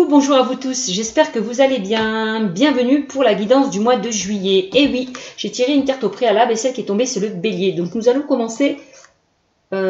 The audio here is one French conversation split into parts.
bonjour à vous tous, j'espère que vous allez bien. Bienvenue pour la guidance du mois de juillet. Et oui, j'ai tiré une carte au préalable et celle qui est tombée c'est le bélier. Donc nous allons commencer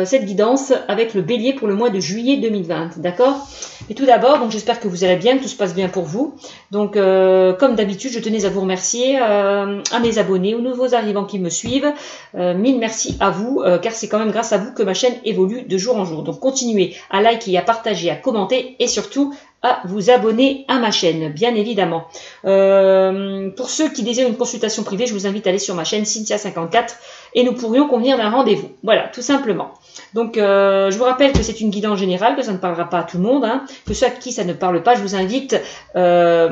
cette guidance avec le bélier pour le mois de juillet 2020, d'accord? Et tout d'abord, donc j'espère que vous allez bien, que tout se passe bien pour vous. Donc comme d'habitude, je tenais à vous remercier, à mes abonnés, aux nouveaux arrivants qui me suivent. Mille merci à vous, car c'est quand même grâce à vous que ma chaîne évolue de jour en jour. Donc continuez à liker, à partager, à commenter et surtout à vous abonner à ma chaîne, bien évidemment. Pour ceux qui désirent une consultation privée, je vous invite à aller sur ma chaîne Cynthia54 et nous pourrions convenir d'un rendez-vous. Voilà, tout simplement. Donc, je vous rappelle que c'est une guidance générale, que ça ne parlera pas à tout le monde, hein, que ceux à qui ça ne parle pas, je vous invite à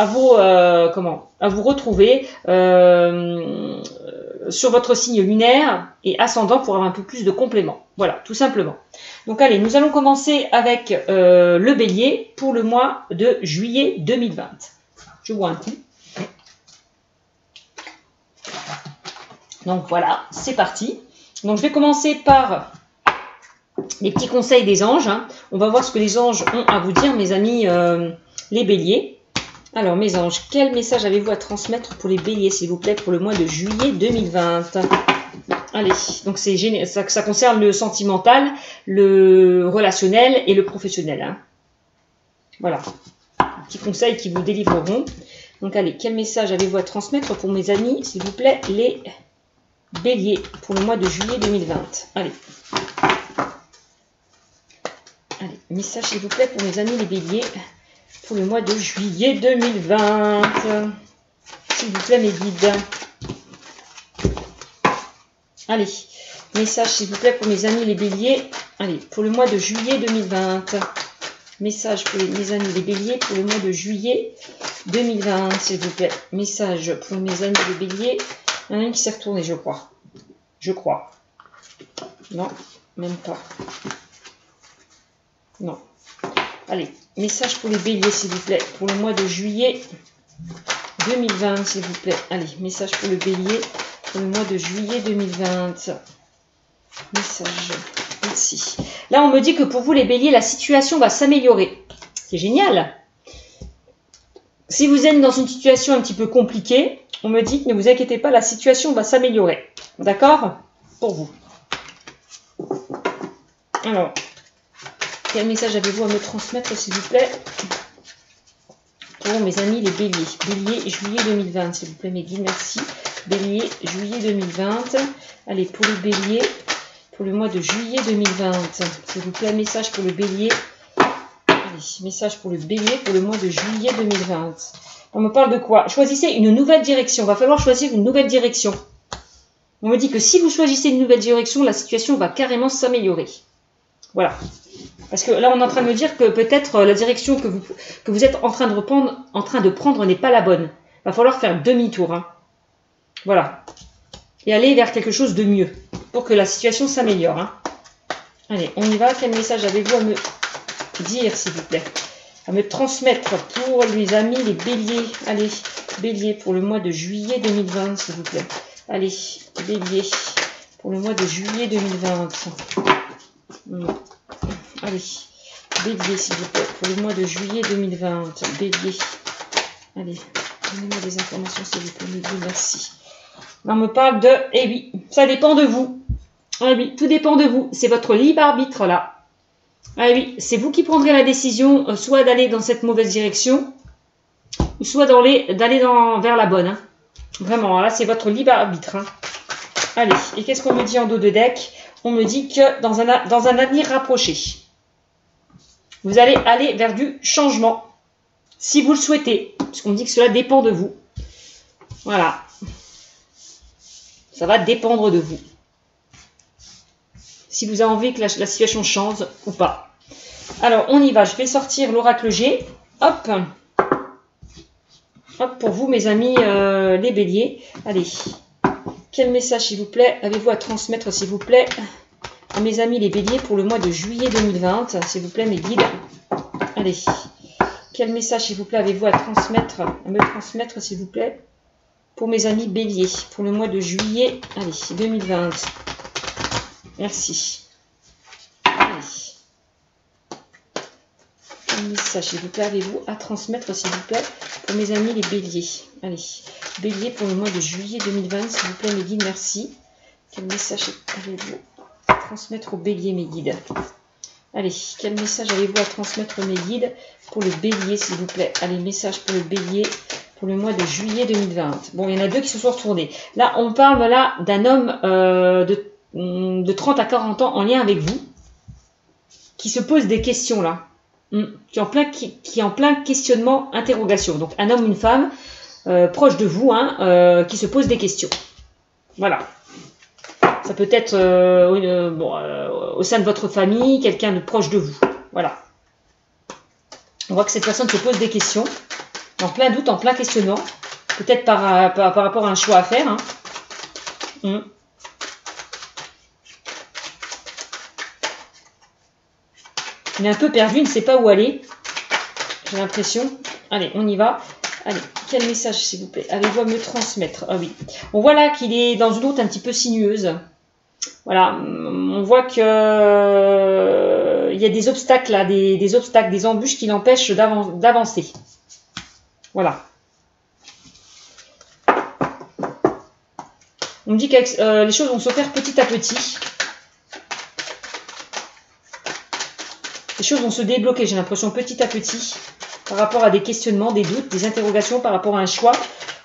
vous retrouver sur votre signe lunaire et ascendant pour avoir un peu plus de compléments. Voilà, tout simplement. Donc allez, nous allons commencer avec le bélier pour le mois de juillet 2020. Je bois un coup. Donc voilà, c'est parti. Donc je vais commencer par les petits conseils des anges. Hein. On va voir ce que les anges ont à vous dire, mes amis les béliers. Alors mes anges, quel message avez-vous à transmettre pour les béliers, s'il vous plaît, pour le mois de juillet 2020 ? Allez, donc ça concerne le sentimental, le relationnel et le professionnel. Hein. Voilà, petits conseils qui vous délivreront. Donc allez, quel message avez-vous à transmettre pour mes amis, s'il vous plaît, les béliers, pour le mois de juillet 2020 ? Allez, message s'il vous plaît pour mes amis les béliers, pour le mois de juillet 2020. S'il vous plaît mes guides. Allez, message s'il vous plaît pour mes amis les béliers. Allez, pour le mois de juillet 2020. Message pour mes amis les béliers pour le mois de juillet 2020, s'il vous plaît. Message pour mes amis les béliers. Il y en a une qui s'est retournée, je crois. Je crois. Non, même pas. Non. Allez, message pour les béliers, s'il vous plaît, pour le mois de juillet 2020, s'il vous plaît. Allez, message pour le bélier. Pour le mois de juillet 2020. Message. Merci. Là, on me dit que pour vous, les béliers, la situation va s'améliorer. C'est génial. Si vous êtes dans une situation un petit peu compliquée, on me dit que ne vous inquiétez pas, la situation va s'améliorer. D'accord? Pour vous. Alors, quel message avez-vous à me transmettre, s'il vous plaît, pour mes amis les béliers? Bélier, juillet 2020, s'il vous plaît, mes guides, merci. Bélier, juillet 2020. Allez, pour le bélier, pour le mois de juillet 2020. S'il vous plaît, message pour le bélier. Allez, message pour le bélier pour le mois de juillet 2020. On me parle de quoi? Choisissez une nouvelle direction. Il va falloir choisir une nouvelle direction. On me dit que si vous choisissez une nouvelle direction, la situation va carrément s'améliorer. Voilà. Parce que là, on est en train de me dire que peut-être la direction que vous êtes en train de prendre n'est pas la bonne. Il va falloir faire demi-tour. Hein. Voilà. Et aller vers quelque chose de mieux pour que la situation s'améliore. Hein. Allez, on y va. Quel message avez-vous à me dire, s'il vous plaît? À me transmettre pour les amis, les béliers. Allez, bélier pour le mois de juillet 2020, s'il vous plaît. Allez, bélier pour le mois de juillet 2020. Allez, bélier, s'il vous plaît, pour le mois de juillet 2020. Bélier. Allez, donnez-moi des informations, s'il vous plaît. Merci. On me parle de... Eh oui, ça dépend de vous. Ah oui, tout dépend de vous. C'est votre libre arbitre, là. Ah oui, c'est vous qui prendrez la décision, soit d'aller dans cette mauvaise direction, ou soit d'aller vers la bonne. Hein. Vraiment, là, c'est votre libre arbitre. Hein. Allez, et qu'est-ce qu'on me dit en dos de deck? On me dit que dans un avenir rapproché, vous allez aller vers du changement, si vous le souhaitez, parce qu'on me dit que cela dépend de vous. Voilà. Ça va dépendre de vous. Si vous avez envie que la situation change ou pas. Alors, on y va. Je vais sortir l'oracle G. Hop. Hop, pour vous, mes amis, les béliers. Allez. Quel message, s'il vous plaît, avez-vous à transmettre, s'il vous plaît, à mes amis, les béliers, pour le mois de juillet 2020, s'il vous plaît, mes guides. Allez. Quel message, s'il vous plaît, avez-vous à me transmettre, s'il vous plaît, pour mes amis béliers, pour le mois de juillet, allez, 2020. Merci. Allez. Quel message, s'il vous plaît, avez-vous à transmettre, s'il vous plaît, pour mes amis les béliers? Allez, bélier pour le mois de juillet 2020, s'il vous plaît, mes guides, merci. Quel message avez-vous à transmettre aux béliers, mes guides? Allez, quel message avez-vous à transmettre, mes guides, pour le bélier, s'il vous plaît? Allez, message pour le bélier pour le mois de juillet 2020. Bon, il y en a deux qui se sont retournés. Là, on parle là d'un homme de 30 à 40 ans en lien avec vous, qui se pose des questions là, qui est en plein questionnement, interrogation. Donc, un homme ou une femme proche de vous, qui se pose des questions. Voilà. Ça peut être au sein de votre famille, quelqu'un de proche de vous. Voilà. On voit que cette personne se pose des questions, en plein doute, en plein questionnement, peut-être par rapport à un choix à faire. Il est un peu perdu, il ne sait pas où aller. J'ai l'impression. Allez, on y va. Allez, quel message, s'il vous plaît, avez-vous à me transmettre? Ah oui. On voit là qu'il est dans une route un petit peu sinueuse. Voilà, on voit que il y a des obstacles là, des obstacles, des embûches qui l'empêchent d'avancer. Voilà. On me dit que les choses vont se faire petit à petit. Les choses vont se débloquer, j'ai l'impression, petit à petit, par rapport à des questionnements, des doutes, des interrogations, par rapport à un choix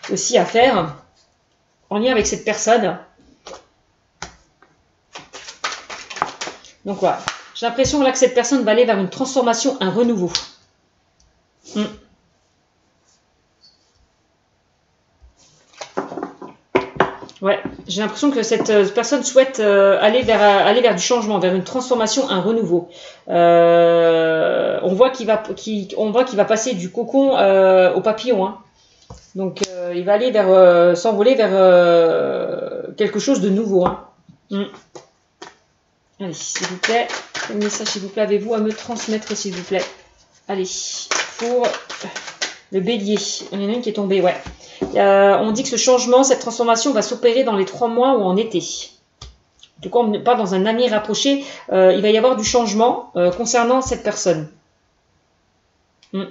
aussi à faire en lien avec cette personne. Donc voilà, j'ai l'impression là que cette personne va aller vers une transformation, un renouveau. Ouais, j'ai l'impression que cette personne souhaite aller vers du changement, vers une transformation, un renouveau. On voit qu'il va passer du cocon au papillon. Donc il va aller vers s'envoler vers quelque chose de nouveau. Allez, s'il vous plaît, quel message, s'il vous plaît, avez-vous à me transmettre, s'il vous plaît? Allez, pour le bélier. Il y en a une qui est tombée, ouais. On dit que ce changement, cette transformation va s'opérer dans les 3 mois ou en été. En tout cas, on n'est pas dans un avenir rapproché. Il va y avoir du changement concernant cette personne. Donc,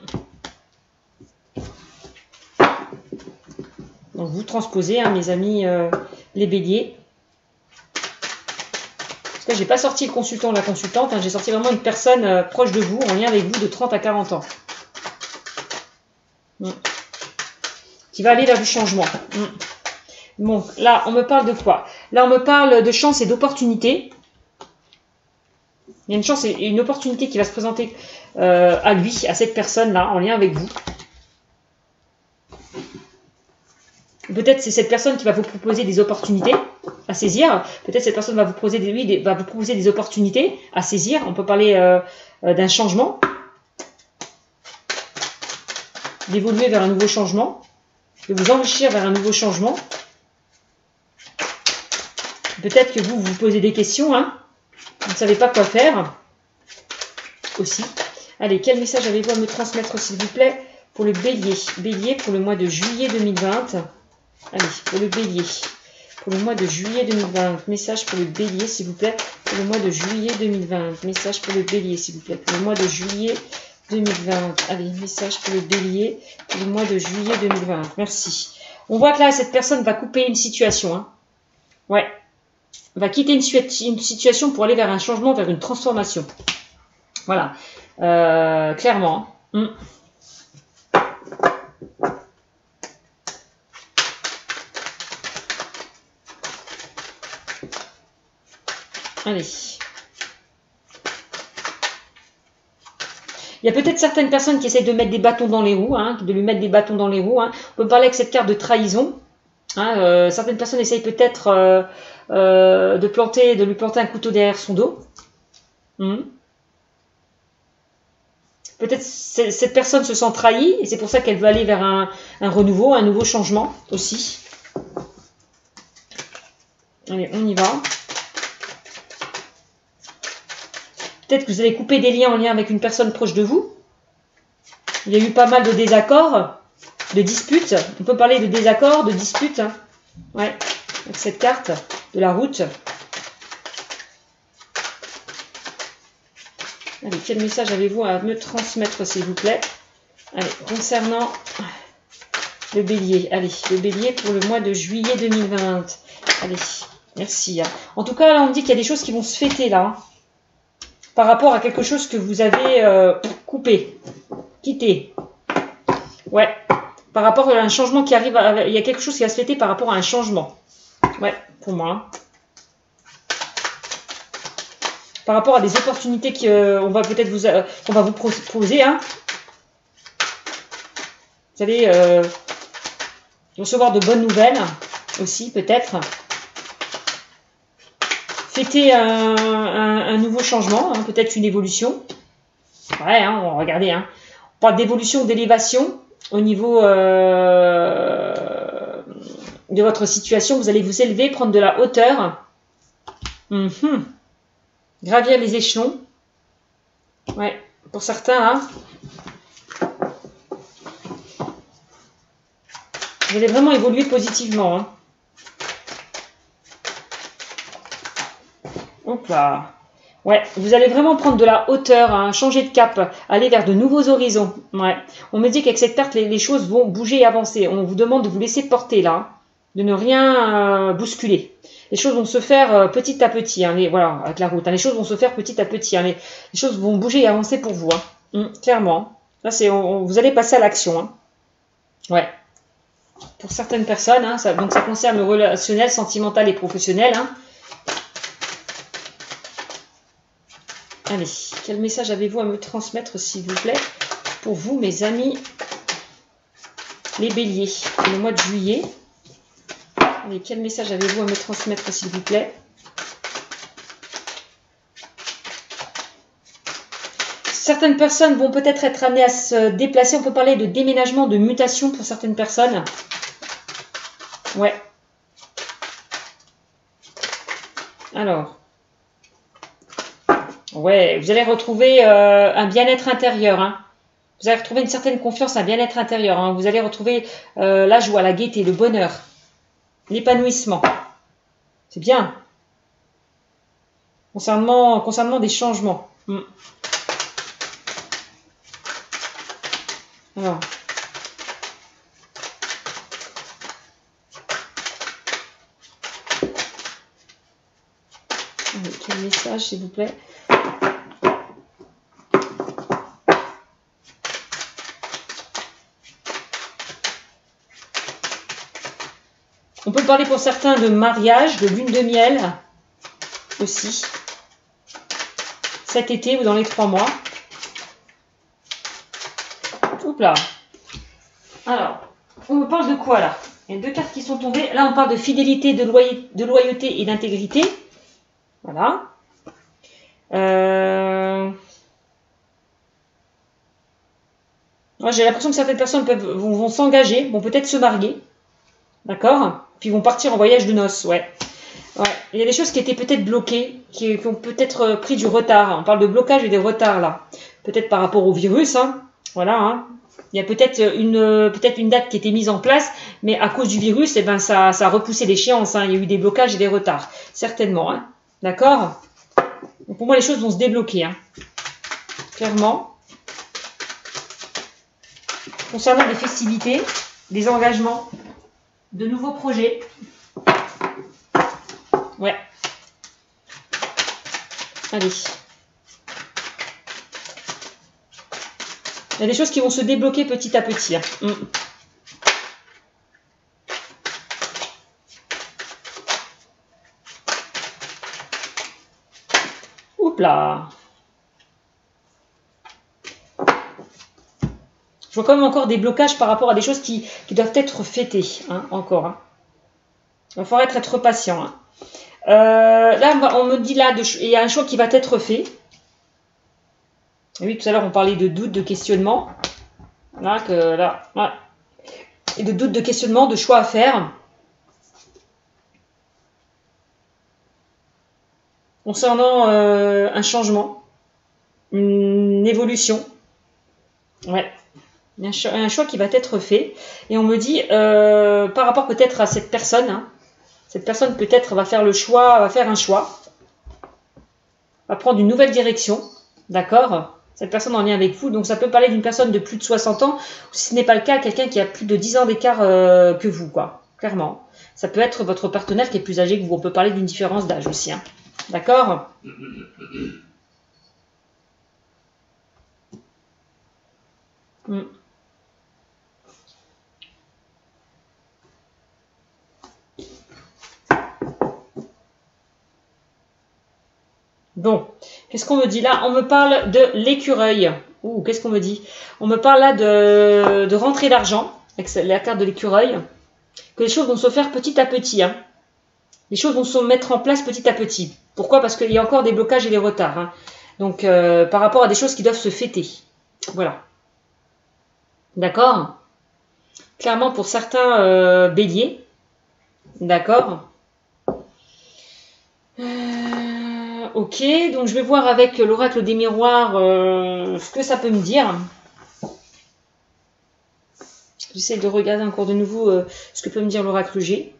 vous transposez, mes amis, les béliers. Là, j'ai pas sorti le consultant ou la consultante, j'ai sorti vraiment une personne proche de vous, en lien avec vous, de 30 à 40 ans. Qui va aller vers du changement. Bon, là, on me parle de quoi? Là, on me parle de chance et d'opportunité. Il y a une chance et une opportunité qui va se présenter à lui, à cette personne-là, en lien avec vous. Peut-être c'est cette personne qui va vous proposer des opportunités à saisir. Peut-être cette personne va vous proposer des opportunités à saisir. On peut parler d'un changement, d'évoluer vers un nouveau changement, de vous enrichir vers un nouveau changement. Peut-être que vous vous posez des questions, vous ne savez pas quoi faire aussi. Allez, quel message avez-vous à me transmettre, s'il vous plaît, pour le bélier? Bélier pour le mois de juillet 2020. Allez, pour le bélier, pour le mois de juillet 2020, message pour le bélier, s'il vous plaît, pour le mois de juillet 2020, message pour le bélier, s'il vous plaît, pour le mois de juillet 2020, allez, message pour le bélier, pour le mois de juillet 2020, merci. On voit que là, cette personne va couper une situation, ouais, va quitter une situation pour aller vers un changement, vers une transformation, voilà, clairement, Allez. Il y a peut-être certaines personnes qui essayent de mettre des bâtons dans les roues, de lui mettre des bâtons dans les roues. On peut parler avec cette carte de trahison. Certaines personnes essayent peut-être de lui planter un couteau derrière son dos. Peut-être cette personne se sent trahie et c'est pour ça qu'elle veut aller vers un renouveau, un nouveau changement aussi. Allez, on y va. Peut-être que vous allez couper des liens en lien avec une personne proche de vous. Il y a eu pas mal de désaccords, de disputes. On peut parler de désaccords, de disputes. Ouais, avec cette carte de la route. Allez, quel message avez-vous à me transmettre, s'il vous plaît? Allez, concernant le bélier. Allez, le bélier pour le mois de juillet 2020. Allez, merci. En tout cas, là, on me dit qu'il y a des choses qui vont se fêter, là. Par rapport à quelque chose que vous avez coupé, quitté. Ouais. Par rapport à un changement qui arrive. Il y a quelque chose qui va se fêter par rapport à un changement. Ouais, pour moi. Par rapport à des opportunités qu'on va peut-être vous proposer. Hein. Vous allez recevoir de bonnes nouvelles aussi, peut-être. Fêter un nouveau changement, hein, peut-être une évolution. Ouais, hein, regardez. Hein. On parle d'évolution, d'élévation au niveau de votre situation. Vous allez vous élever, prendre de la hauteur. Gravir les échelons. Ouais, pour certains, hein. Vous allez vraiment évoluer positivement. Hein. Hop là. Ouais, vous allez vraiment prendre de la hauteur, hein, changer de cap, aller vers de nouveaux horizons. Ouais. On me dit qu'avec cette carte, les choses vont bouger et avancer. On vous demande de vous laisser porter là, de ne rien bousculer. Les choses vont se faire petit à petit, hein, voilà, avec la route. Hein, les choses vont se faire petit à petit. Hein, les choses vont bouger et avancer pour vous, hein, clairement. Là, vous allez passer à l'action. Hein. Ouais. Pour certaines personnes, hein, donc ça concerne le relationnel, sentimental et professionnel. Hein. Allez, quel message avez-vous à me transmettre, s'il vous plaît, pour vous, mes amis, les béliers, pour le mois de juillet. Allez, quel message avez-vous à me transmettre, s'il vous plaît? Certaines personnes vont peut-être être amenées à se déplacer. On peut parler de déménagement, de mutation pour certaines personnes. Ouais. Alors. Ouais, vous allez retrouver un bien-être intérieur. Hein. Vous allez retrouver une certaine confiance, un bien-être intérieur. Hein. Vous allez retrouver la joie, la gaieté, le bonheur, l'épanouissement. C'est bien. Concernant des changements. Alors. Allez, quel message, s'il vous plaît? On peut parler pour certains de mariage, de lune de miel aussi. Cet été ou dans les 3 mois. Oups là. Alors, on me parle de quoi là? Il y a 2 cartes qui sont tombées. Là, on parle de fidélité, de loyauté et d'intégrité. Voilà. J'ai l'impression que certaines personnes vont s'engager, vont peut-être se marier. D'accord? Puis vont partir en voyage de noces, ouais. Il y a des choses qui étaient peut-être bloquées, qui ont peut-être pris du retard. On parle de blocage et des retards là. Peut-être par rapport au virus, hein. Voilà, hein. Il y a peut-être une date qui était mise en place, mais à cause du virus, eh ben, ça a repoussé l'échéance. Hein. Il y a eu des blocages et des retards, certainement. Hein. D'accord? Pour moi, les choses vont se débloquer. Hein. Clairement. Concernant des festivités, des engagements, de nouveaux projets. Ouais. Allez. Il y a des choses qui vont se débloquer petit à petit. Hein. Oups là. Je vois quand même encore des blocages par rapport à des choses qui doivent être fêtées. Hein, encore. Hein. Il va falloir être patient. Hein. Là, on me dit là, il y a un choix qui va être fait. Et oui, tout à l'heure, on parlait de doute, de questionnement. Là, ouais. Et de doute, de questionnement, de choix à faire. Concernant un changement, une évolution. Ouais. Il y a un choix qui va être fait. Et on me dit, par rapport peut-être à cette personne, hein, cette personne peut-être va faire un choix, va prendre une nouvelle direction. D'accord? Cette personne en lien avec vous. Donc, ça peut parler d'une personne de plus de 60 ans. Ou si ce n'est pas le cas, quelqu'un qui a plus de 10 ans d'écart que vous, quoi. Clairement. Ça peut être votre partenaire qui est plus âgé que vous. On peut parler d'une différence d'âge aussi. Hein. D'accord? Bon, qu'est-ce qu'on me dit là? On me parle de l'écureuil. Ouh, qu'est-ce qu'on me dit? On me parle là de rentrée d'argent, avec la carte de l'écureuil. Que les choses vont se faire petit à petit. Hein. Les choses vont se mettre en place petit à petit. Pourquoi? Parce qu'il y a encore des blocages et des retards. Hein. Donc, par rapport à des choses qui doivent se fêter. Voilà. D'accord? Clairement, pour certains béliers. D'accord? Ok, donc je vais voir avec l'oracle des miroirs ce que ça peut me dire. J'essaie de regarder encore de nouveau ce que peut me dire l'oracle G.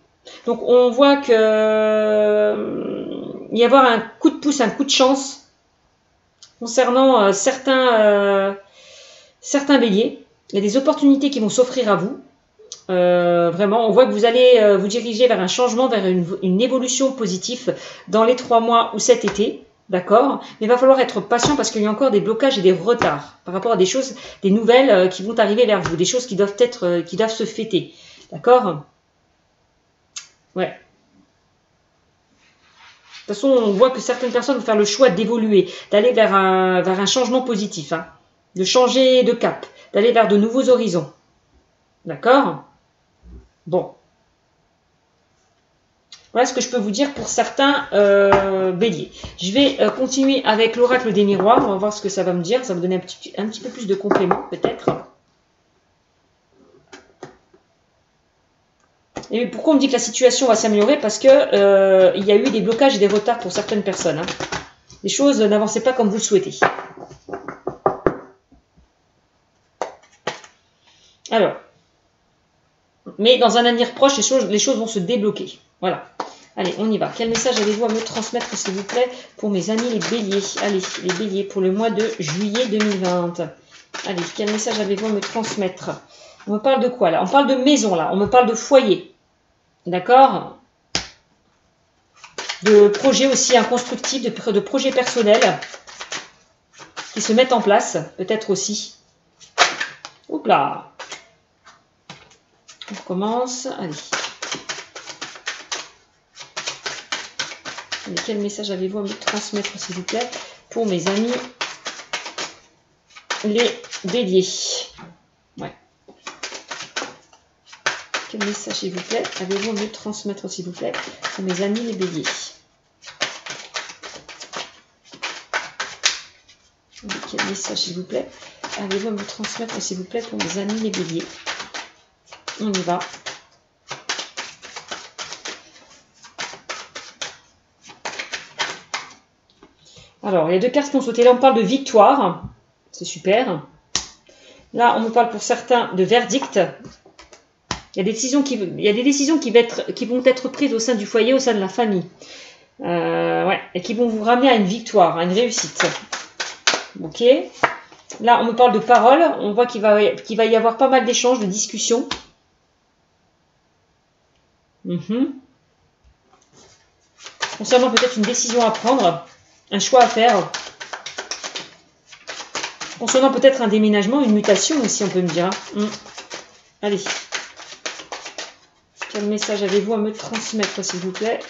Donc on voit que il y avoir un coup de pouce, un coup de chance concernant certains béliers. Il y a des opportunités qui vont s'offrir à vous. Vraiment, on voit que vous allez vous diriger vers un changement, vers une évolution positive dans les 3 mois ou cet été, d'accord? Mais il va falloir être patient parce qu'il y a encore des blocages et des retards par rapport à des choses, des nouvelles qui vont arriver vers vous, des choses qui doivent se fêter, d'accord? Ouais. De toute façon, on voit que certaines personnes vont faire le choix d'évoluer, d'aller vers un changement positif, hein, de changer de cap, d'aller vers de nouveaux horizons, d'accord? Bon, voilà ce que je peux vous dire pour certains béliers. Je vais continuer avec l'oracle des miroirs. On va voir ce que ça va me dire. Ça va me donner un petit peu plus de compléments, peut-être. Et pourquoi on me dit que la situation va s'améliorer? Parce que il y a eu des blocages et des retards pour certaines personnes. Hein. Les choses n'avançaient pas comme vous le souhaitez. Alors. Mais dans un avenir proche, les choses vont se débloquer. Voilà. Allez, on y va. Quel message avez-vous à me transmettre, s'il vous plaît, pour mes amis les béliers? Allez, les béliers, pour le mois de juillet 2020. Allez, quel message avez-vous à me transmettre? On me parle de quoi, là? On parle de maison, là. On me parle de foyer. D'accord? De projets aussi constructifs, de projets personnels qui se mettent en place, peut-être aussi. Oups là! On recommence. Allez. Allez, quel message avez-vous à me transmettre, s'il vous plaît, pour mes amis les béliers? Ouais. Quel message, s'il vous plaît, avez-vous à me transmettre, s'il vous plaît, pour mes amis les béliers? Allez, quel message, s'il vous plaît, avez-vous à me transmettre, s'il vous plaît, pour mes amis les béliers? On y va. Alors, il y a 2 cartes qui ont sauté. Là, on parle de victoire. C'est super. Là, on me parle pour certains de verdict. Il y a des décisions qui vont être prises au sein du foyer, au sein de la famille. Ouais, et qui vont vous ramener à une victoire, à une réussite. Ok. Là, on me parle de paroles. On voit qu'il va y avoir pas mal d'échanges, de discussions. Concernant peut-être une décision à prendre, un choix à faire. Concernant peut-être un déménagement, une mutation aussi, on peut me dire. Allez. Quel message avez-vous à me transmettre, s'il vous plaît?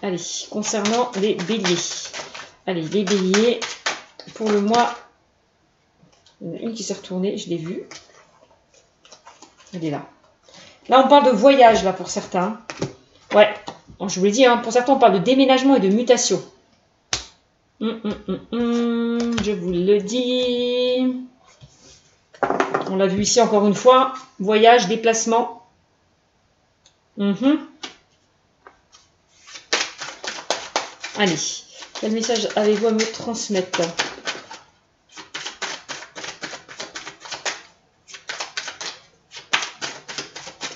Allez, concernant les béliers. Allez, les béliers, pour le mois... Il y en a une qui s'est retournée, je l'ai vue. Elle est là. Là, on parle de voyage, là, pour certains. Ouais, je vous l'ai dit, hein, pour certains, on parle de déménagement et de mutation. Je vous le dis. On l'a vu ici encore une fois. Voyage, déplacement. Allez, quel message avez-vous à me transmettre?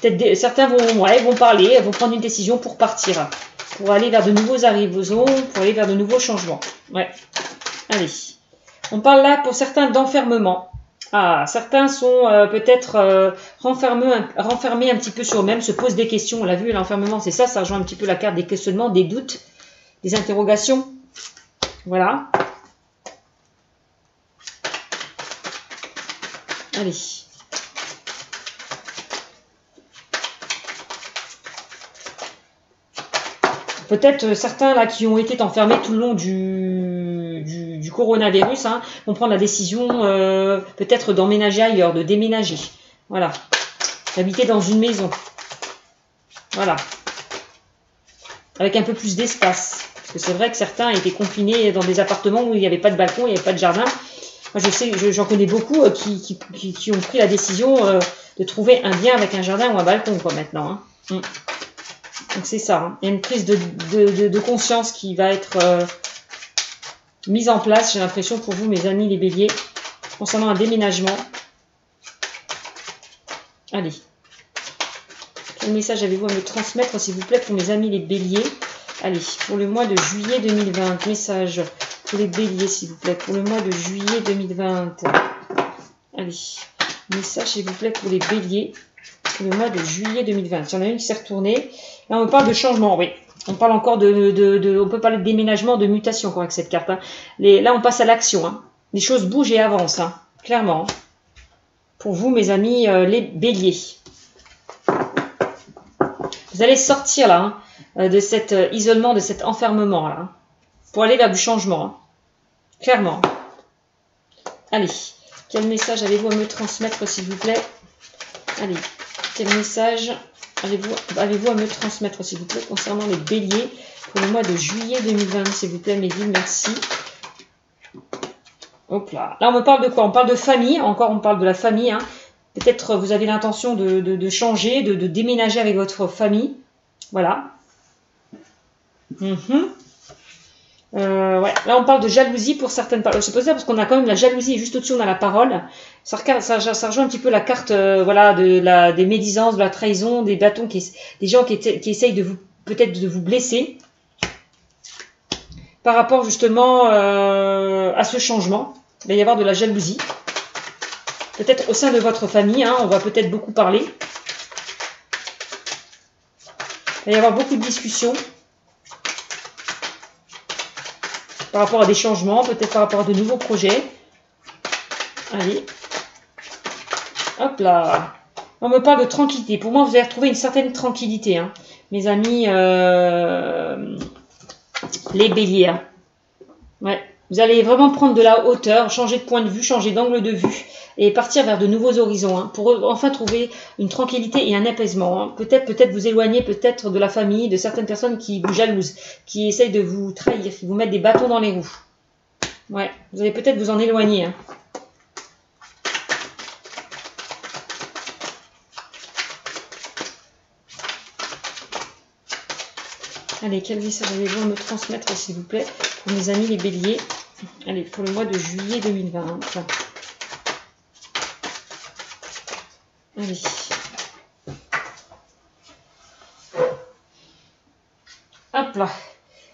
Peut-être certains vont parler, vont prendre une décision pour partir, pour aller vers de nouveaux horizons, pour aller vers de nouveaux changements. Ouais. Allez. On parle là pour certains d'enfermement. Ah, certains sont peut-être renfermés un petit peu sur eux-mêmes, se posent des questions. On l'a vu, l'enfermement, c'est ça, ça rejoint un petit peu la carte des questionnements, des doutes, des interrogations. Voilà. Allez. Peut-être certains là qui ont été enfermés tout le long du coronavirus vont prendre la décision peut-être d'emménager ailleurs, de déménager. Voilà. D'habiter dans une maison. Voilà. Avec un peu plus d'espace. Parce que c'est vrai que certains étaient confinés dans des appartements où il n'y avait pas de balcon, il n'y avait pas de jardin. Moi, je sais, j'en connais beaucoup qui ont pris la décision de trouver un bien avec un jardin ou un balcon, quoi, maintenant. Donc, c'est ça. Il y a une prise de conscience qui va être mise en place, j'ai l'impression, pour vous, mes amis les béliers, concernant un déménagement. Allez. Quel message avez-vous à me transmettre, s'il vous plaît, pour mes amis les béliers? Allez, pour le mois de juillet 2020, message pour les béliers, s'il vous plaît, pour le mois de juillet 2020. Allez, message, s'il vous plaît, pour les béliers, pour le mois de juillet 2020. Il y en a une qui s'est retournée. Là, on parle de changement, oui. On parle encore on peut parler de déménagement, de mutation, encore avec cette carte. Là, on passe à l'action. Les choses bougent et avancent, clairement. Pour vous, mes amis, les béliers. Vous allez sortir, là, de cet isolement, de cet enfermement, là, pour aller vers du changement. Clairement. Allez, quel message avez-vous à me transmettre, s'il vous plaît? Allez, quel message avez-vous à me transmettre, s'il vous plaît, concernant les béliers pour le mois de juillet 2020, s'il vous plaît, mes guides, merci. Hop là. Là, on me parle de quoi? On parle de famille, encore on parle de la famille. Peut-être vous avez l'intention de changer, de déménager avec votre famille. Voilà. Ouais. Là, on parle de jalousie pour certaines paroles. C'est possible parce qu'on a quand même la jalousie et juste au-dessus, on a la parole. Ça rejoint un petit peu la carte voilà, des médisances, de la trahison, des bâtons, des gens qui essayent peut-être de vous blesser par rapport justement à ce changement. Il va y avoir de la jalousie. Peut-être au sein de votre famille, on va peut-être beaucoup parler. Il va y avoir beaucoup de discussions. Par rapport à des changements, peut-être par rapport à de nouveaux projets. Allez. Hop là. On me parle de tranquillité. Pour moi, vous allez retrouver une certaine tranquillité, mes amis les béliers. Ouais. Vous allez vraiment prendre de la hauteur, changer de point de vue, changer d'angle de vue et partir vers de nouveaux horizons pour enfin trouver une tranquillité et un apaisement. Peut-être vous éloigner peut-être de la famille, de certaines personnes qui vous jalousent, qui essayent de vous trahir, qui vous mettent des bâtons dans les roues. Ouais, vous allez peut-être vous en éloigner. Allez, quel message avez-vous à me transmettre, s'il vous plaît, pour mes amis les béliers? Allez, pour le mois de juillet 2020. Allez. Hop là.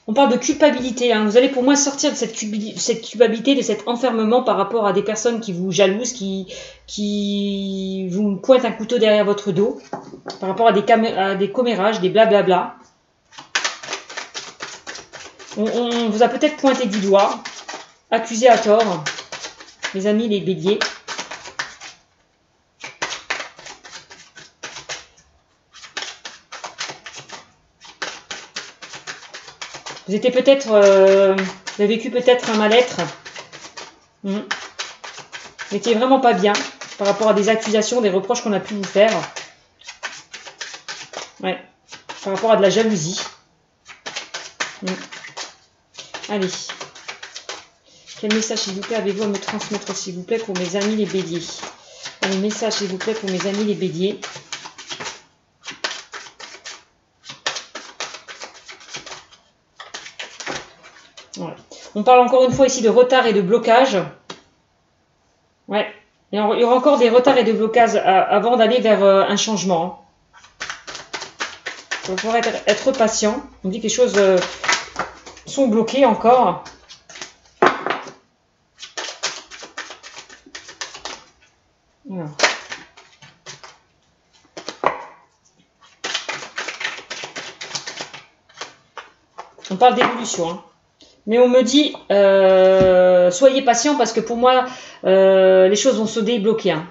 On parle de culpabilité. Vous allez pour moi sortir de cette culpabilité, de cet enfermement par rapport à des personnes qui vous jalousent, qui vous pointent un couteau derrière votre dos, par rapport à des commérages, des blablabla. On vous a peut-être pointé du doigt, accusé à tort, mes amis les béliers. Vous étiez peut-être, vous avez vécu peut-être un mal-être. Vous n'étiez vraiment pas bien par rapport à des accusations, des reproches qu'on a pu vous faire. Ouais, par rapport à de la jalousie. Allez. Quel message, s'il vous plaît, avez-vous à me transmettre, s'il vous plaît, pour mes amis les béliers? Un message, s'il vous plaît, pour mes amis les béliers. Ouais. On parle encore une fois ici de retard et de blocage. Ouais. Et il y aura encore des retards et de blocages avant d'aller vers un changement. Il va falloir être patient. On dit que les choses sont bloquées encore. Voilà. On parle d'évolution, hein. Mais on me dit, soyez patient parce que pour moi, les choses vont se débloquer. Hein.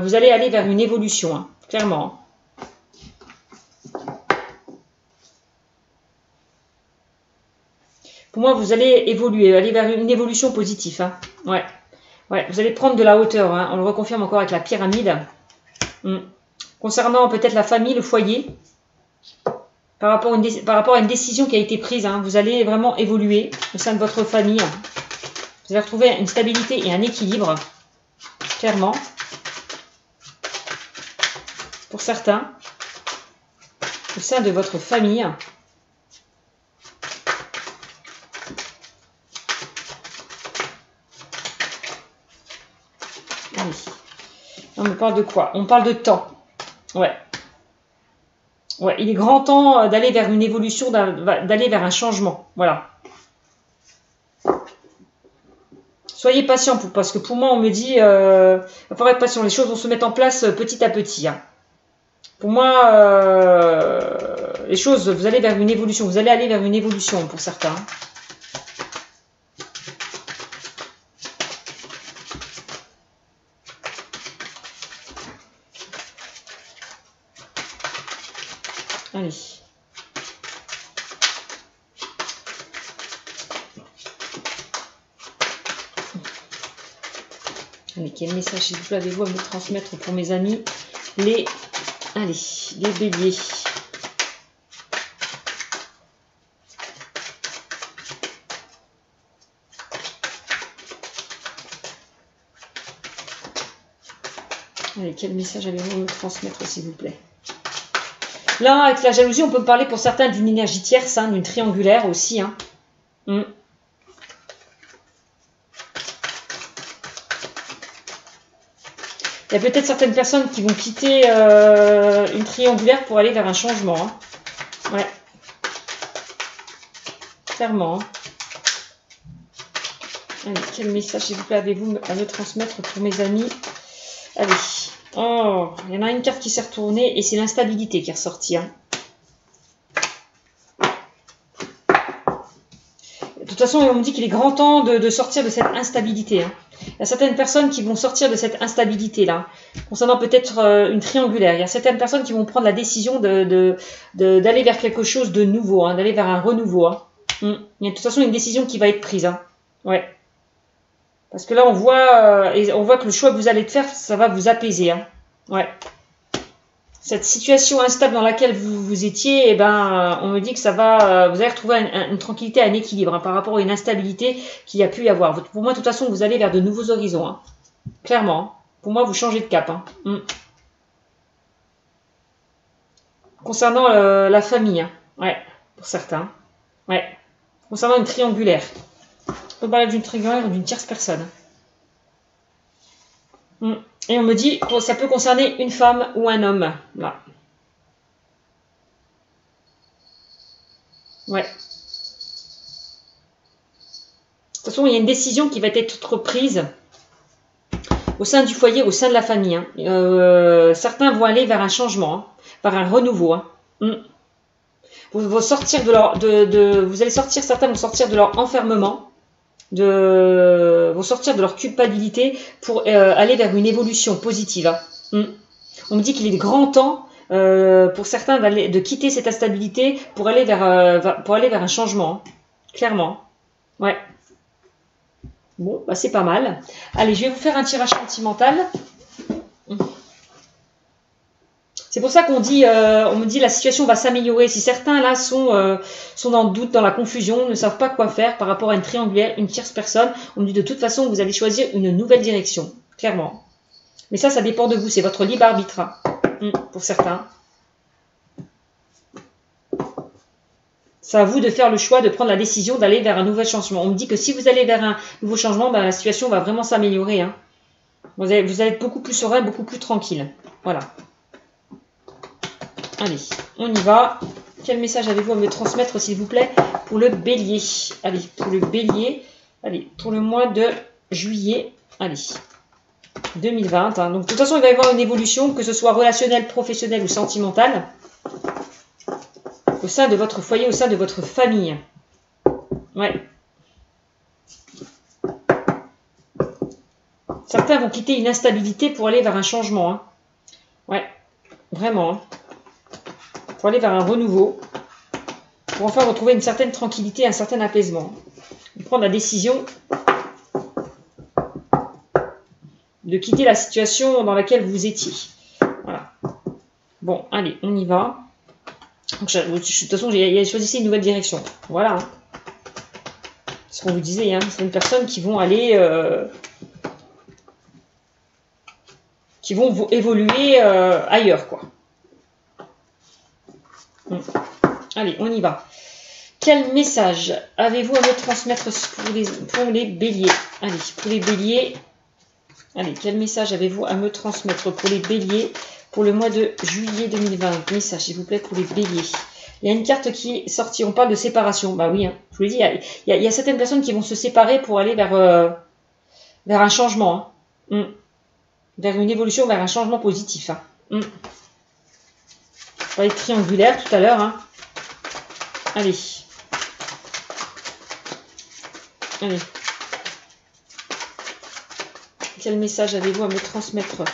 Vous allez aller vers une évolution, hein, clairement. Pour moi, vous allez évoluer, aller vers une évolution positive. Hein. Ouais. Ouais, vous allez prendre de la hauteur. Hein. On le reconfirme encore avec la pyramide. Concernant peut-être la famille, le foyer. Par rapport à une décision qui a été prise, hein, vous allez vraiment évoluer au sein de votre famille. Vous allez retrouver une stabilité et un équilibre, clairement, pour certains, au sein de votre famille. Allez. On me parle de quoi? On parle de temps. Ouais. Ouais, il est grand temps d'aller vers une évolution, d'aller vers un changement. Voilà. Soyez patient, parce que pour moi, on me dit, il va falloir être patient. Les choses vont se mettre en place petit à petit. Hein. Pour moi, les choses, vous allez vers une évolution. Vous allez aller vers une évolution pour certains. Allez. Allez, quel message s'il vous plaît avez-vous à me transmettre pour mes amis les béliers. Allez, quel message avez-vous à me transmettre s'il vous plaît? Là, avec la jalousie, on peut parler pour certains d'une énergie tierce, hein, d'une triangulaire aussi. Hein. Il y a peut-être certaines personnes qui vont quitter une triangulaire pour aller vers un changement. Hein. Ouais. Clairement. Hein. Allez, quel message, s'il vous plaît, avez-vous à me transmettre pour mes amis? Allez. Oh, il y en a une carte qui s'est retournée et c'est l'instabilité qui est ressortie. Hein. De toute façon, on me dit qu'il est grand temps de sortir de cette instabilité. Hein. Il y a certaines personnes qui vont sortir de cette instabilité-là, concernant peut-être une triangulaire. Il y a certaines personnes qui vont prendre la décision d'aller vers quelque chose de nouveau, hein, d'aller vers un renouveau. Hein. Il y a de toute façon une décision qui va être prise. Hein. Ouais. Parce que là, on voit que le choix que vous allez faire, ça va vous apaiser. Hein. Ouais. Cette situation instable dans laquelle vous étiez, eh ben, on me dit que ça va, vous allez retrouver une tranquillité, un équilibre hein, par rapport à une instabilité qu'il y a pu y avoir. Pour moi, de toute façon, vous allez vers de nouveaux horizons. Hein. Clairement. Pour moi, vous changez de cap. Hein. Concernant la famille. Hein. Ouais. Pour certains. Ouais. Concernant une triangulaire. On peut parler d'une triangulaire ou d'une tierce personne. Et on me dit que ça peut concerner une femme ou un homme. Là. Ouais. De toute façon, il y a une décision qui va être prise au sein du foyer, au sein de la famille. Hein. Certains vont aller vers un changement, hein, vers un renouveau. Hein. Vous allez sortir, certains vont sortir de leur enfermement. Vont sortir de leur culpabilité pour aller vers une évolution positive. Hein. On me dit qu'il est grand temps pour certains de quitter cette instabilité pour aller vers un changement. Hein. Clairement. Ouais. Bon, bah c'est pas mal. Allez, je vais vous faire un tirage sentimental. C'est pour ça qu'on dit, on me dit la situation va s'améliorer. Si certains là sont dans le doute, dans la confusion, ne savent pas quoi faire par rapport à une triangulaire, une tierce personne, on me dit de toute façon vous allez choisir une nouvelle direction, clairement. Mais ça dépend de vous, c'est votre libre arbitre pour certains. C'est à vous de faire le choix, de prendre la décision d'aller vers un nouvel changement. On me dit que si vous allez vers un nouveau changement, ben, la situation va vraiment s'améliorer. Hein. Vous allez être beaucoup plus serein, beaucoup plus tranquille. Voilà. Allez, on y va. Quel message avez-vous à me transmettre, s'il vous plaît, pour le bélier? Allez, pour le bélier. Allez, pour le mois de juillet. Allez. 2020. Hein. Donc, de toute façon, il va y avoir une évolution, que ce soit relationnelle, professionnelle ou sentimentale, au sein de votre foyer, au sein de votre famille. Ouais. Certains vont quitter une instabilité pour aller vers un changement. Hein. Ouais, vraiment. Hein. Pour aller vers un renouveau. Pour enfin retrouver une certaine tranquillité, un certain apaisement. Prendre la décision de quitter la situation dans laquelle vous étiez. Voilà. Bon, allez, on y va. Donc, de toute façon, j'ai choisi une nouvelle direction. Voilà. Hein. Ce qu'on vous disait, hein, c'est une personne qui vont aller... qui vont vous évoluer ailleurs, quoi. Allez, on y va. Quel message avez-vous à me transmettre pour les béliers? Allez, pour les béliers... Allez, quel message avez-vous à me transmettre pour les béliers pour le mois de juillet 2020? Message, s'il vous plaît, pour les béliers. Il y a une carte qui est sortie, on parle de séparation. Bah oui, hein, je vous l'ai dit, il y a certaines personnes qui vont se séparer pour aller vers un changement. Hein. Vers une évolution, vers un changement positif. Hein. Je parlais de triangulaire tout à l'heure. Hein. Allez. Allez. Quel message avez-vous à me transmettre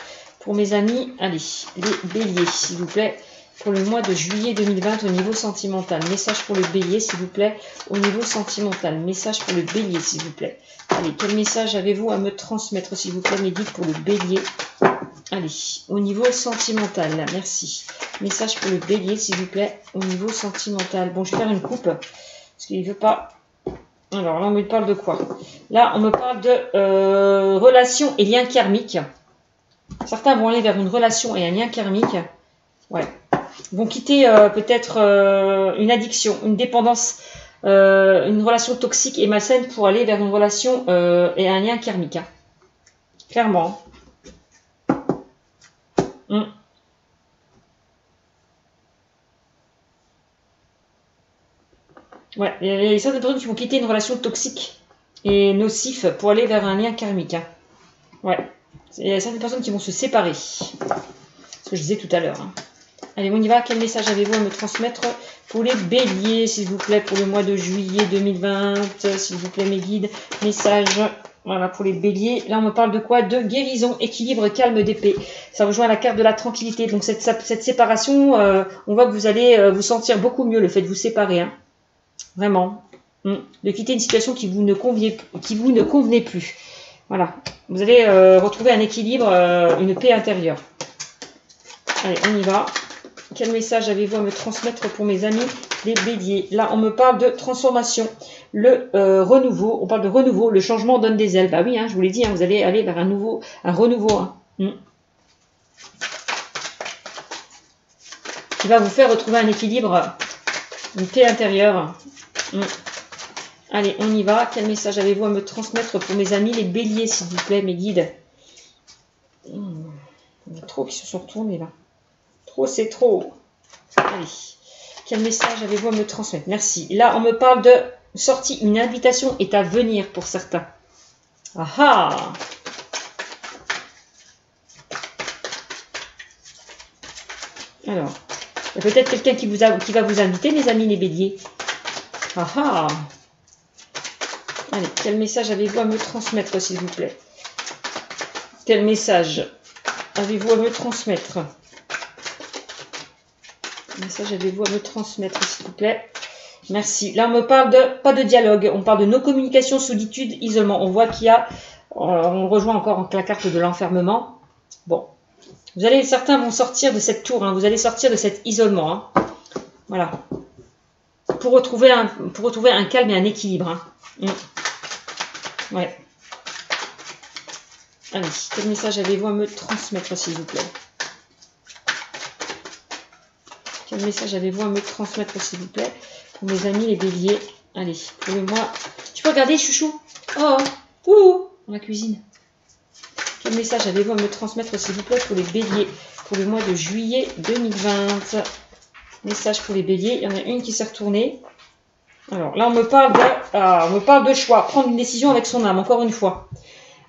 pour mes amis? Allez, les béliers, s'il vous plaît, pour le mois de juillet 2020 au niveau sentimental. Message pour le bélier, s'il vous plaît, au niveau sentimental. Message pour le bélier, s'il vous plaît. Allez, quel message avez-vous à me transmettre, s'il vous plaît, mes guides, pour le bélier? Allez, au niveau sentimental, merci. Message pour le bélier, s'il vous plaît, au niveau sentimental. Bon, je vais faire une coupe, parce qu'il ne veut pas... Alors là, on me parle de quoi? Là, on me parle de relations et liens karmiques. Certains vont aller vers une relation et un lien karmique. Ouais. Ils vont quitter peut-être une addiction, une dépendance, une relation toxique et malsaine pour aller vers une relation et un lien karmique. Hein. Clairement. Ouais, il y a certaines personnes qui vont quitter une relation toxique et nocif pour aller vers un lien karmique. Hein. Ouais, il y a certaines personnes qui vont se séparer. Ce que je disais tout à l'heure. Hein. Allez, on y va. Quel message avez-vous à me transmettre pour les béliers, s'il vous plaît, pour le mois de juillet 2020, s'il vous plaît, mes guides. Message, voilà, pour les béliers. Là, on me parle de quoi? De guérison, équilibre, calme d'épée. Ça rejoint la carte de la tranquillité. Donc, cette séparation, on voit que vous allez vous sentir beaucoup mieux, le fait de vous séparer. Hein. Vraiment. De quitter une situation qui vous ne convenait plus. Voilà. Vous allez retrouver un équilibre, une paix intérieure. Allez, on y va. Quel message avez-vous à me transmettre pour mes amis les béliers? Là, on me parle de transformation, le renouveau. On parle de renouveau, le changement donne des ailes. Bah oui, hein, je vous l'ai dit, hein, vous allez aller vers un renouveau. Hein. Qui va vous faire retrouver un équilibre, une paix intérieure. Allez, on y va. Quel message avez-vous à me transmettre pour mes amis les béliers, s'il vous plaît, mes guides? Il y a trop qui se sont retournés là. Trop, c'est trop. Allez. Quel message avez-vous à me transmettre? Merci. Là, on me parle de sortie. Une invitation est à venir pour certains. Ah ah! Alors, il y a peut-être quelqu'un qui va vous inviter, mes amis les béliers. Ah ah! Allez, quel message avez-vous à me transmettre, s'il vous plaît? Quel message avez-vous à me transmettre? Quel message avez-vous à me transmettre, s'il vous plaît? Merci. Là, on me parle de pas de dialogue. On parle de no communication, solitude, isolement. On voit qu'il y a... on rejoint encore la carte de l'enfermement. Bon. Certains vont sortir de cette tour. Hein, vous allez sortir de cet isolement. Hein. Voilà. Pour retrouver un calme et un équilibre. Hein. Ouais. Allez, quel message avez-vous à me transmettre, s'il vous plaît? Quel message avez-vous à me transmettre, s'il vous plaît, pour mes amis les béliers? Allez, pour le mois... Tu peux regarder, chouchou? Oh, ouh, dans la cuisine. Quel message avez-vous à me transmettre, s'il vous plaît, pour les béliers, pour le mois de juillet 2020? Message pour les béliers. Il y en a une qui s'est retournée. Alors, là, on me parle de choix. Prendre une décision avec son âme, encore une fois.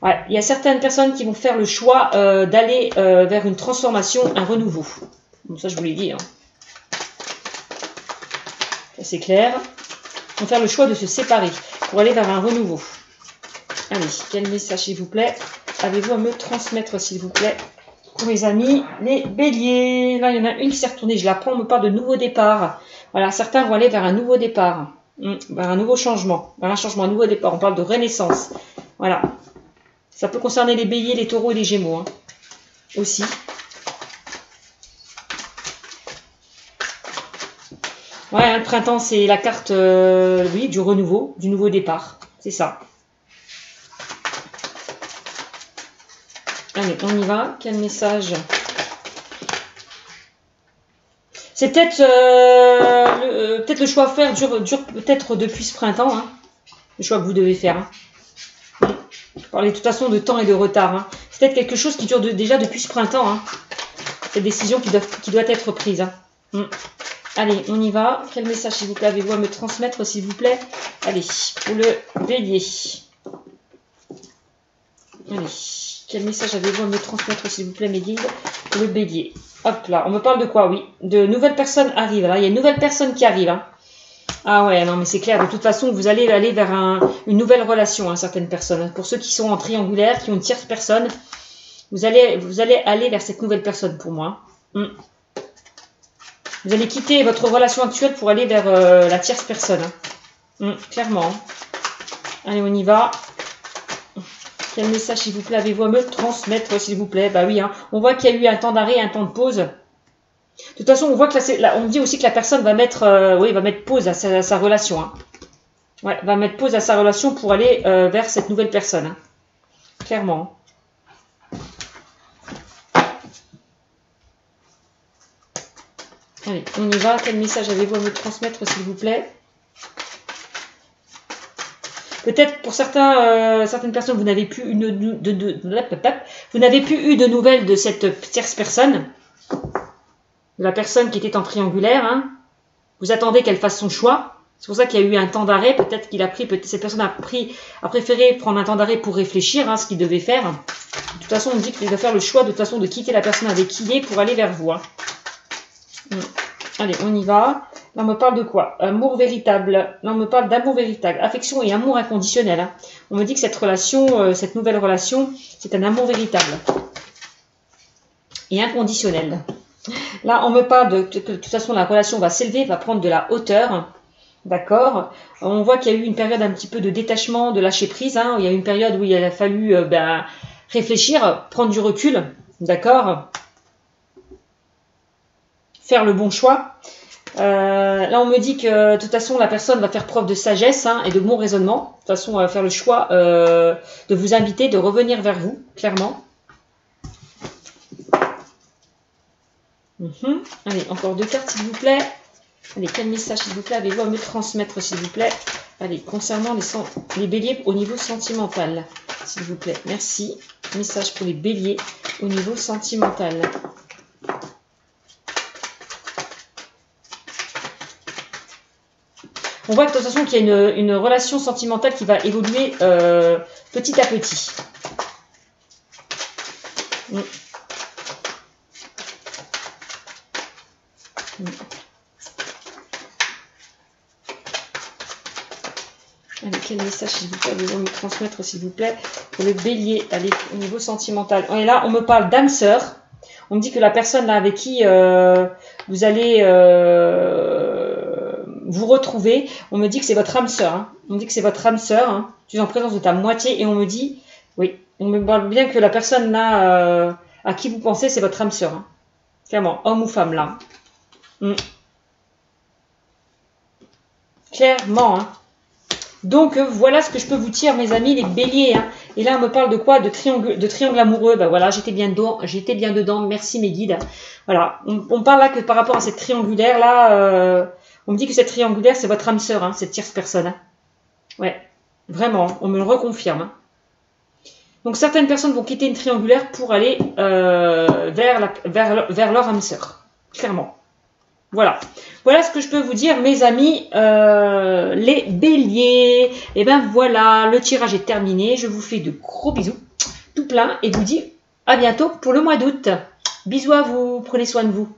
Ouais, il y a certaines personnes qui vont faire le choix d'aller vers une transformation, un renouveau. Bon, ça, je vous l'ai dit. Hein. C'est clair. Ils vont faire le choix de se séparer pour aller vers un renouveau. Allez, quel message, s'il vous plaît, avez-vous à me transmettre, s'il vous plaît, pour mes amis, les béliers. Là, il y en a une qui s'est retournée. Je la prends, on me parle de nouveau départ. Voilà, certains vont aller vers un nouveau départ, vers un nouveau changement, vers un changement, un nouveau départ. On parle de renaissance. Voilà. Ça peut concerner les béliers, les taureaux et les gémeaux hein, aussi. Ouais, le printemps, c'est la carte oui, du renouveau, du nouveau départ. C'est ça. Allez, on y va. Quel message? C'est peut-être peut-être le choix à faire dure peut-être depuis ce printemps. Hein, le choix que vous devez faire. Hein. Parler de toute façon de temps et de retard. Hein. C'est peut-être quelque chose qui dure déjà depuis ce printemps. Hein. Cette décision qui doit être prise. Hein. Allez, on y va. Quel message, s'il vous plaît, avez-vous à me transmettre, s'il vous plaît? Allez, pour le bélier. Allez, quel message avez-vous à me transmettre, s'il vous plaît, mes guides? Pour le bélier. Hop là, on me parle de quoi? Oui, de nouvelles personnes arrivent. Là, il y a une nouvelle personne qui arrive. Hein. Ah ouais, non, mais c'est clair. De toute façon, vous allez aller vers une nouvelle relation, hein, certaines personnes. Pour ceux qui sont en triangulaire, qui ont une tierce personne, vous allez aller vers cette nouvelle personne pour moi. Vous allez quitter votre relation actuelle pour aller vers la tierce personne. Hein. Clairement. Allez, on y va. Quel message, s'il vous plaît, avez-vous à me transmettre, s'il vous plaît? Bah oui, hein. On voit qu'il y a eu un temps d'arrêt, un temps de pause. De toute façon, on voit que là, on dit aussi que la personne va mettre, oui, va mettre pause à sa relation. Hein. Ouais, va mettre pause à sa relation pour aller vers cette nouvelle personne. Hein. Clairement. Allez, on y va. Quel message avez-vous à me transmettre, s'il vous plaît? Peut-être pour certaines personnes, vous n'avez plus eu de nouvelles de cette tierce personne, de la personne qui était en triangulaire. Hein. Vous attendez qu'elle fasse son choix. C'est pour ça qu'il y a eu un temps d'arrêt. Peut-être cette personne a préféré prendre un temps d'arrêt pour réfléchir à ce qu'il devait faire. De toute façon, on dit qu'il doit faire le choix de toute façon de quitter la personne avec qui il est pour aller vers vous. Hein. Allez, on y va. Là, on me parle de quoi? Amour véritable. Là, on me parle d'amour véritable. Affection et amour inconditionnel. Hein. On me dit que cette relation, cette nouvelle relation, c'est un amour véritable. Et inconditionnel. Là, on me parle de toute façon, la relation va s'élever, va prendre de la hauteur. D'accord? On voit qu'il y a eu une période un petit peu de détachement, de lâcher prise. Hein. Il y a eu une période où il a fallu réfléchir, prendre du recul. D'accord? Faire le bon choix. Là, on me dit que de toute façon, la personne va faire preuve de sagesse hein, et de bon raisonnement. De toute façon, on va faire le choix de vous inviter, de revenir vers vous, clairement. Allez, encore 2 cartes, s'il vous plaît. Allez, quel message, s'il vous plaît, avez-vous à me transmettre, s'il vous plaît? Allez, concernant les béliers au niveau sentimental, s'il vous plaît. Merci. Message pour les béliers au niveau sentimental. On voit que de toute façon qu'il y a une relation sentimentale qui va évoluer petit à petit. Allez, quel message, s'il vous plaît, allez-vous me transmettre, s'il vous plaît, pour le bélier, allez, au niveau sentimental. Et là, on me parle d'âme sœur. On me dit que la personne là avec qui vous allez vous retrouver, on me dit que c'est votre âme sœur. Hein. On me dit que c'est votre âme sœur. Hein. Tu es en présence de ta moitié et on me dit, oui, on me parle bien que la personne là à qui vous pensez, c'est votre âme sœur. Hein. Clairement, homme ou femme là. Clairement. Hein. Donc voilà ce que je peux vous dire, mes amis, les béliers. Hein. Et là, on me parle de quoi? De triangle amoureux. Ben voilà, j'étais bien dedans. Merci mes guides. Voilà, on parle là que par rapport à cette triangulaire là, on me dit que cette triangulaire, c'est votre âme sœur, hein, cette tierce personne. Hein. Ouais, vraiment, on me le reconfirme. Hein. Donc certaines personnes vont quitter une triangulaire pour aller vers leur âme sœur. Clairement. Voilà. Voilà ce que je peux vous dire, mes amis, les béliers. Et ben voilà, le tirage est terminé. Je vous fais de gros bisous. tout plein et vous dit à bientôt pour le mois d'août. Bisous à vous, prenez soin de vous.